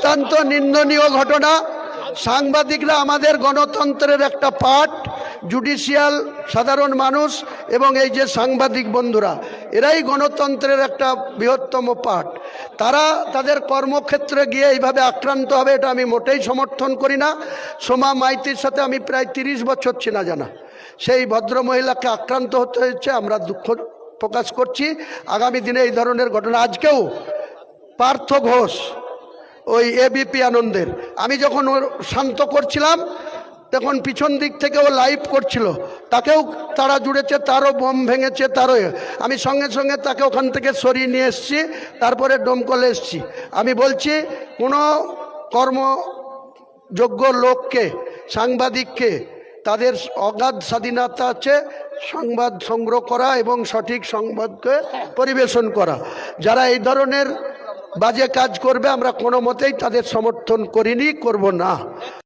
অত্যন্ত নিন্দনীয় ঘটনা। সাংবাদিকরা আমাদের গণতন্ত্রের একটা পার্ট, জুডিশিয়াল সাধারণ মানুষ এবং এই যে সাংবাদিক বন্ধুরা, এরাই গণতন্ত্রের একটা বৃহত্তম পার্ট। তারা তাদের কর্মক্ষেত্রে গিয়ে এইভাবে আক্রান্ত হবে, এটা আমি মোটেই সমর্থন করি না। সোমা মাইতির সাথে আমি প্রায় 30 বছর চেনা জানা, সেই ভদ্রমহিলাকে আক্রান্ত হতে হয়েছে, আমরা দুঃখ প্রকাশ করছি। আগামী দিনে এই ধরনের ঘটনা, আজকেও পার্থ ঘোষ ওই এবিপি আনন্দের, আমি যখন ওর শান্ত করছিলাম তখন পিছন দিক থেকে ও লাইভ করছিল, তাকেও তারা জুড়েছে, তারও বোম ভেঙেছে, তারও। আমি সঙ্গে সঙ্গে তাকে ওখান থেকে সরিয়ে নিয়ে এসেছি, তারপরে ডোমকলে এসেছি। আমি বলছি, কোনো কর্মযোগ্য লোককে, সাংবাদিককে, তাদের অগাধ স্বাধীনতা আছে সংবাদ সংগ্রহ করা এবং সঠিক সংবাদকে পরিবেশন করা। যারা এই ধরনের বাজে কাজ করবে আমরা কোনো মতেই তাদের সমর্থন করিনি, করব না।